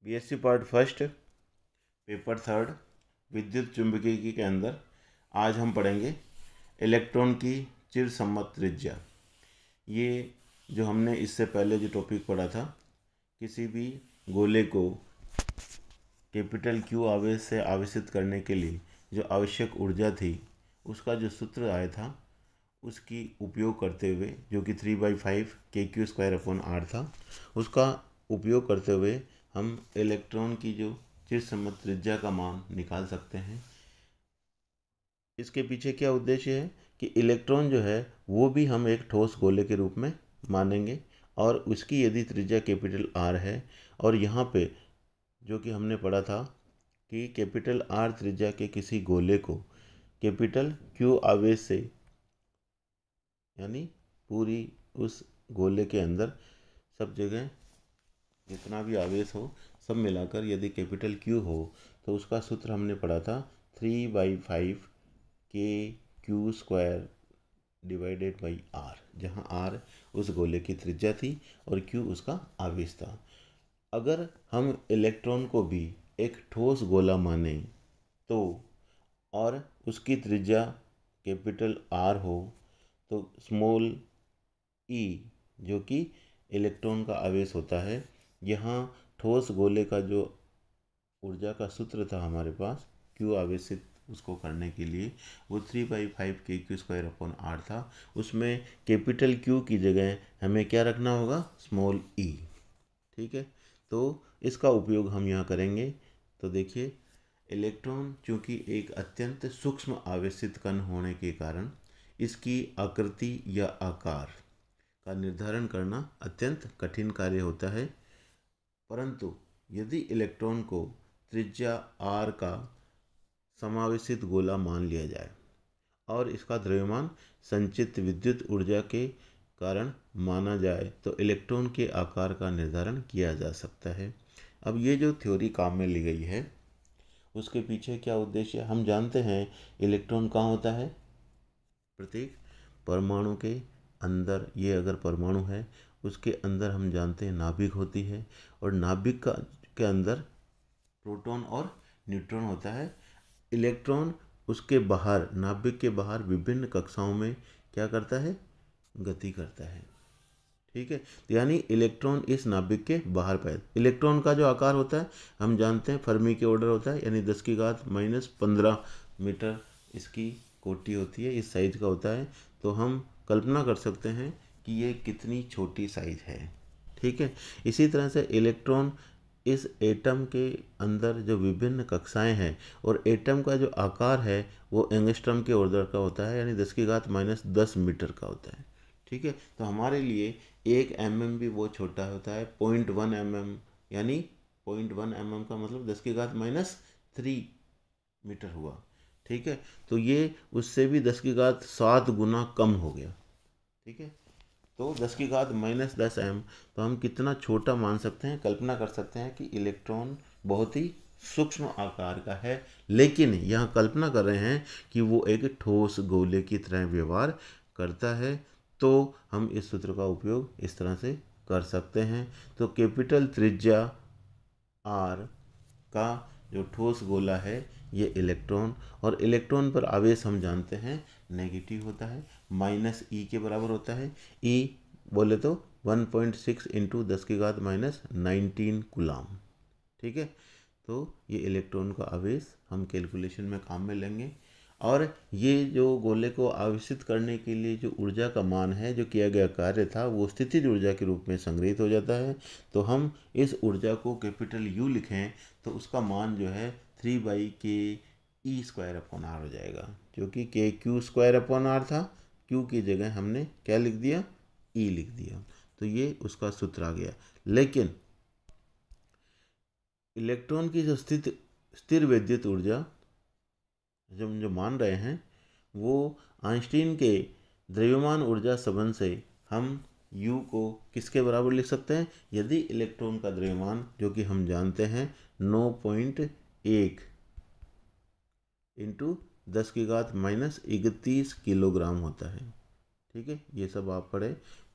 BSc part first paper third विद्युत चुंबकीय के अंदर आज हम पढ़ेंगे इलेक्ट्रॉन की चिरसम्मत त्रिज्या। ये जो हमने इससे पहले जो टॉपिक पढ़ा था, किसी भी गोले को कैपिटल क्यू आवेश से आवेशित करने के लिए जो आवश्यक ऊर्जा थी, उसका जो सूत्र आया था उसकी उपयोग करते हुए, जो कि 3/5 KQ² था, उसका उपयोग करते हुए हम इलेक्ट्रॉन की जो चिरसम्मत त्रिज्या का मान निकाल सकते हैं। इसके पीछे क्या उद्देश्य है कि इलेक्ट्रॉन जो है वो भी हम एक ठोस गोले के रूप में मानेंगे और उसकी यदि त्रिज्या कैपिटल आर है, और यहाँ पे जो कि हमने पढ़ा था कि कैपिटल आर त्रिज्या के किसी गोले को कैपिटल क्यू आवेश से, यानी पूरी उस गोले के अंदर सब जगह जितना भी आवेश हो सब मिलाकर यदि कैपिटल क्यू हो तो उसका सूत्र हमने पढ़ा था 3/5 KQ² डिवाइडेड बाई आर, जहाँ आर उस गोले की त्रिज्या थी और क्यू उसका आवेश था। अगर हम इलेक्ट्रॉन को भी एक ठोस गोला माने तो, और उसकी त्रिज्या कैपिटल आर हो, तो स्मॉल ई जो कि इलेक्ट्रॉन का आवेश होता है, यहाँ ठोस गोले का जो ऊर्जा का सूत्र था हमारे पास क्यू आवेशित उसको करने के लिए, वो 3/5 KQ² था। उसमें कैपिटल क्यू की जगह हमें क्या रखना होगा, स्मॉल ई। ठीक है, तो इसका उपयोग हम यहाँ करेंगे। तो देखिए, इलेक्ट्रॉन चूँकि एक अत्यंत सूक्ष्म आवेशित कण होने के कारण इसकी आकृति या आकार का निर्धारण करना अत्यंत कठिन कार्य होता है, परंतु यदि इलेक्ट्रॉन को त्रिज्या आर का समावेशित गोला मान लिया जाए और इसका द्रव्यमान संचित विद्युत ऊर्जा के कारण माना जाए, तो इलेक्ट्रॉन के आकार का निर्धारण किया जा सकता है। अब ये जो थ्योरी काम में ली गई है, उसके पीछे क्या उद्देश्य है? हम जानते हैं इलेक्ट्रॉन कहाँ होता है, प्रत्येक परमाणु के अंदर। ये अगर परमाणु है, उसके अंदर हम जानते हैं नाभिक होती है, और नाभिक के अंदर प्रोटॉन और न्यूट्रॉन होता है। इलेक्ट्रॉन उसके बाहर, नाभिक के बाहर विभिन्न कक्षाओं में क्या करता है, गति करता है। ठीक है, तो यानी इलेक्ट्रॉन इस नाभिक के बाहर पैदा। इलेक्ट्रॉन का जो आकार होता है हम जानते हैं फर्मी के ऑर्डर होता है, यानी 10⁻⁻15 मीटर इसकी कोटि होती है, इस साइज का होता है। तो हम कल्पना कर सकते हैं कि ये कितनी छोटी साइज है। ठीक है, इसी तरह से इलेक्ट्रॉन इस एटम के अंदर जो विभिन्न कक्षाएं हैं, और एटम का जो आकार है वो एंगस्ट्रॉम के ऑर्डर का होता है, यानी 10⁻10 मीटर का होता है। ठीक है, तो हमारे लिए 1 mm भी बहुत छोटा होता है। 0.1 mm, यानी 0.1 mm का मतलब 10⁻³ मीटर हुआ। ठीक है, तो ये उससे भी 10⁻7 गुना कम हो गया। ठीक है, तो 10⁻10 m, तो हम कितना छोटा मान सकते हैं, कल्पना कर सकते हैं कि इलेक्ट्रॉन बहुत ही सूक्ष्म आकार का है। लेकिन यहाँ कल्पना कर रहे हैं कि वो एक ठोस गोले की तरह व्यवहार करता है, तो हम इस सूत्र का उपयोग इस तरह से कर सकते हैं। तो कैपिटल त्रिज्या आर का जो ठोस गोला है ये इलेक्ट्रॉन, और इलेक्ट्रॉन पर आवेश हम जानते हैं नेगेटिव होता है, -e के बराबर होता है। e बोले तो 1.6 × 10⁻19 कूलाम। ठीक है, तो ये इलेक्ट्रॉन का आवेश हम कैलकुलेशन में काम में लेंगे, और ये जो गोले को आवेशित करने के लिए जो ऊर्जा का मान है, जो किया गया कार्य था, वो स्थितिज ऊर्जा के रूप में संग्रहित हो जाता है। तो हम इस ऊर्जा को कैपिटल U लिखें तो उसका मान जो है 3/KE² हो जाएगा, जो कि KQ² था। Q की जगह हमने क्या लिख दिया, E लिख दिया, तो ये उसका सूत्र आ गया। लेकिन इलेक्ट्रॉन की जो स्थिर विद्युत ऊर्जा जो हम मान रहे हैं, वो आइंस्टीन के द्रव्यमान ऊर्जा संबंध से हम U को किसके बराबर लिख सकते हैं, यदि इलेक्ट्रॉन का द्रव्यमान जो कि हम जानते हैं 9.1 × 10⁻31 किलोग्राम होता है। ठीक है, ये सब आप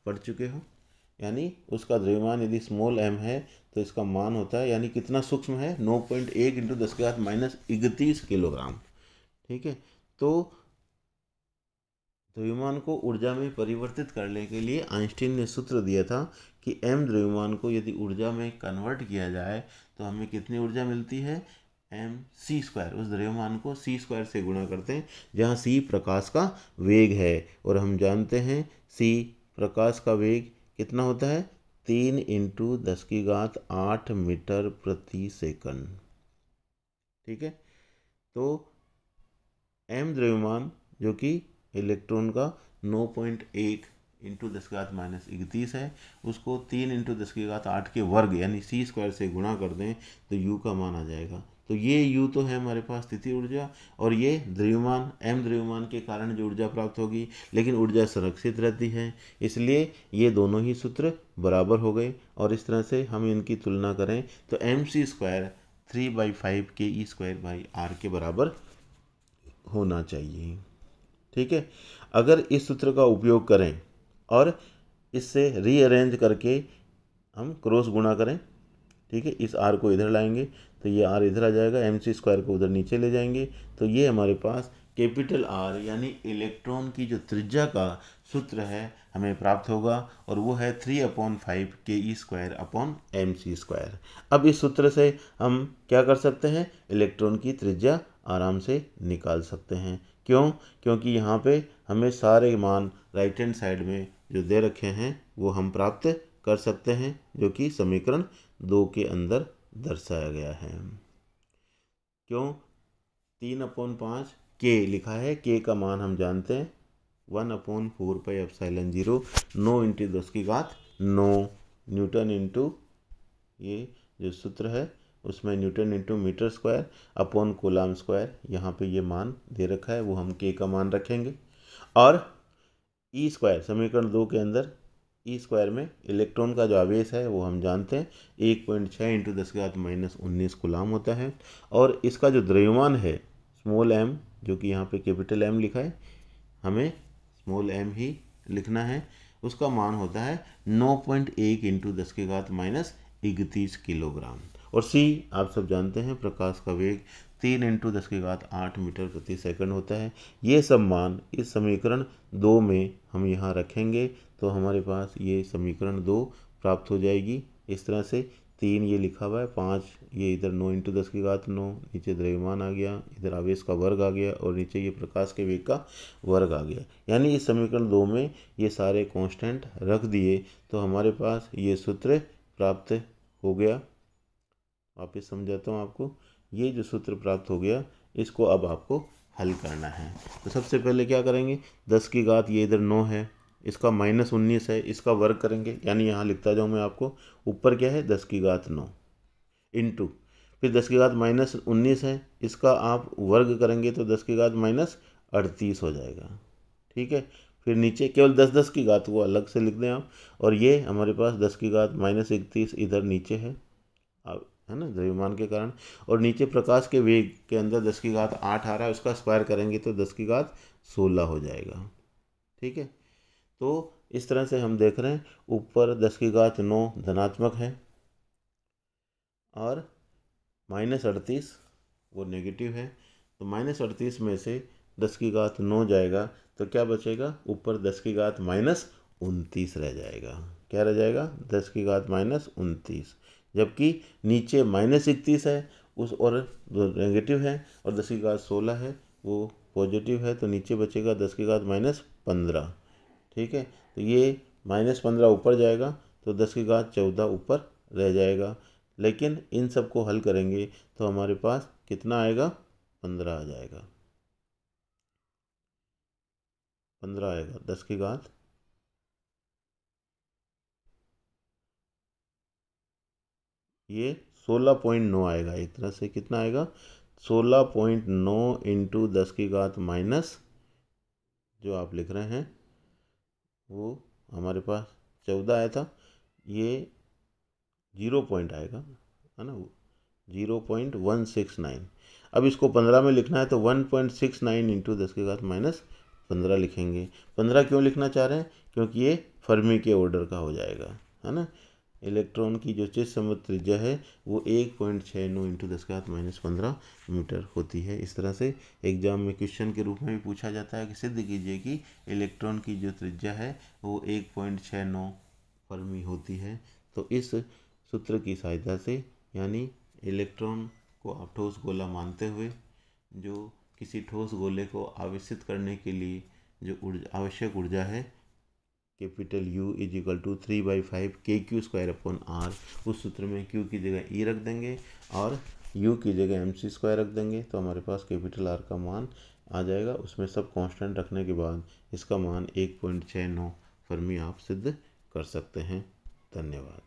पढ़ चुके हो। यानी उसका द्रव्यमान यदि स्मॉल m है तो इसका मान होता है, यानी कितना सूक्ष्म है, 9.1 × 10⁻31 किलोग्राम। ठीक है, तो द्रव्यमान को ऊर्जा में परिवर्तित करने के लिए आइंस्टीन ने सूत्र दिया था कि m द्रव्यमान को यदि ऊर्जा में कन्वर्ट किया जाए तो हमें कितनी ऊर्जा मिलती है, mc²। उस द्रव्यमान को c² से गुणा करते हैं, जहाँ c प्रकाश का वेग है, और हम जानते हैं c प्रकाश का वेग कितना होता है, 3 × 10⁸ मीटर प्रति सेकंड। ठीक है, तो m द्रव्यमान जो कि इलेक्ट्रॉन का 9.1 × 10⁻31 है, उसको 3 × 10⁸ के वर्ग यानी c² से गुणा कर दें तो u का मान आ जाएगा। तो ये u तो है हमारे पास स्थितिज ऊर्जा, और ये द्रव्यमान m द्रव्यमान के कारण जो ऊर्जा प्राप्त होगी, लेकिन ऊर्जा संरक्षित रहती है, इसलिए ये दोनों ही सूत्र बराबर हो गए। और इस तरह से हम इनकी तुलना करें तो mc² 3/5 ke²/r के बराबर होना चाहिए। ठीक है, अगर इस सूत्र का उपयोग करें और इससे रीअरेंज करके हम क्रॉस गुणा करें, ठीक है, इस r को इधर लाएंगे तो ये r इधर आ जाएगा, mc² को उधर नीचे ले जाएंगे, तो ये हमारे पास कैपिटल R यानी इलेक्ट्रॉन की जो त्रिज्या का सूत्र है हमें प्राप्त होगा, और वो है 3/5 ke²/mc²। अब इस सूत्र से हम क्या कर सकते हैं, इलेक्ट्रॉन की त्रिज्या आराम से निकाल सकते हैं। क्यों? क्योंकि यहाँ पे हमें सारे मान राइट हैंड साइड में जो दे रखे हैं वो हम प्राप्त कर सकते हैं, जो कि समीकरण 2 के अंदर दर्शाया गया है। क्यों? 3/5 के लिखा है, के का मान हम जानते हैं 1/4πε0 9 × 10⁹ न्यूटन इंटू ये जो सूत्र है उसमें न्यूटन इंटू मीटर² अपॉन कूलाम²। यहाँ पे ये मान दे रखा है, वो हम के का मान रखेंगे। और e² समीकरण 2 के अंदर e² में इलेक्ट्रॉन का जो आवेश है वो हम जानते हैं 1.6 × 10⁻19 कूलाम होता है। और इसका जो द्रव्यमान है स्मॉल m, जो कि यहाँ पे कैपिटल M लिखा है, हमें स्मॉल m ही लिखना है, उसका मान होता है 9.1 × 10⁻31 किलोग्राम। और c आप सब जानते हैं प्रकाश का वेग 3 × 10⁸ मीटर प्रति सेकंड होता है। ये सब मान इस समीकरण 2 में हम यहाँ रखेंगे तो हमारे पास ये समीकरण 2 प्राप्त हो जाएगी। इस तरह से 3 ये लिखा हुआ है, 5 ये इधर 9 × 10⁹, नीचे द्रव्यमान आ गया, इधर आवेश का वर्ग आ गया, और नीचे ये प्रकाश के वेग का वर्ग आ गया। यानी इस समीकरण 2 में ये सारे कांस्टेंट रख दिए तो हमारे पास ये सूत्र प्राप्त हो गया। वापस समझाता हूँ आपको, ये जो सूत्र प्राप्त हो गया इसको अब आपको हल करना है। तो सबसे पहले क्या करेंगे, 10⁻, ये इधर 9 है, इसका -19 है, इसका वर्ग करेंगे, यानी यहाँ लिखता जाऊँ मैं आपको, ऊपर क्या है 10⁻9 इंटू, फिर 10⁻−19 है, इसका आप वर्ग करेंगे तो 10⁻−38 हो जाएगा। ठीक है, फिर नीचे केवल 10 की घात को अलग से लिख दें आप, और ये हमारे पास 10⁻−31 इधर नीचे है ना द्रव्यमान के कारण, और नीचे प्रकाश के वेग के अंदर 10⁸ आ रहा है, उसका स्क्वायर करेंगे तो 10⁻16 हो जाएगा। ठीक है, तो इस तरह से हम देख रहे हैं ऊपर 10⁻9 धनात्मक है और -38 वो नेगेटिव है, तो -38 में से 10⁻9 जाएगा तो क्या बचेगा, ऊपर 10⁻−29 रह जाएगा। क्या रह जाएगा, 10⁻−29, जबकि नीचे -31 है उस और नेगेटिव है, और 10⁻16 है वो पॉजिटिव है, तो नीचे बचेगा 10⁻−15। ठीक है, तो ये -15 ऊपर जाएगा तो 10⁻14 ऊपर रह जाएगा। लेकिन इन सब को हल करेंगे तो हमारे पास कितना आएगा, 15 आ जाएगा, 15 आएगा। 10⁻, ये 16.9 आएगा, एक तरह से कितना आएगा, 16.9 × 10⁻, जो आप लिख रहे हैं वो हमारे पास 14 आया था, ये 0 पॉइंट आएगा, है ना, 0.169। अब इसको 15 में लिखना है तो 1.69 × 10⁻15 लिखेंगे। 15 क्यों लिखना चाह रहे हैं, क्योंकि ये फर्मी के ऑर्डर का हो जाएगा। है ना। इलेक्ट्रॉन की जो चिर समृद्ध त्रिज्या है वो 1.69 इंटू 10⁻15 मीटर होती है। इस तरह से एग्जाम में क्वेश्चन के रूप में भी पूछा जाता है कि सिद्ध कीजिए कि इलेक्ट्रॉन की जो त्रिज्या है वो 1.69 फर्मी होती है। तो इस सूत्र की सहायता से, यानी इलेक्ट्रॉन को आप ठोस गोला मानते हुए, जो किसी ठोस गोले को आवेशित करने के लिए जो आवश्यक ऊर्जा है कैपिटल U = 3/5 kq² उस सूत्र में Q की जगह E रख देंगे और U की जगह mc² रख देंगे, तो हमारे पास कैपिटल R का मान आ जाएगा। उसमें सब कांस्टेंट रखने के बाद इसका मान 1.69 फर्मी आप सिद्ध कर सकते हैं। धन्यवाद।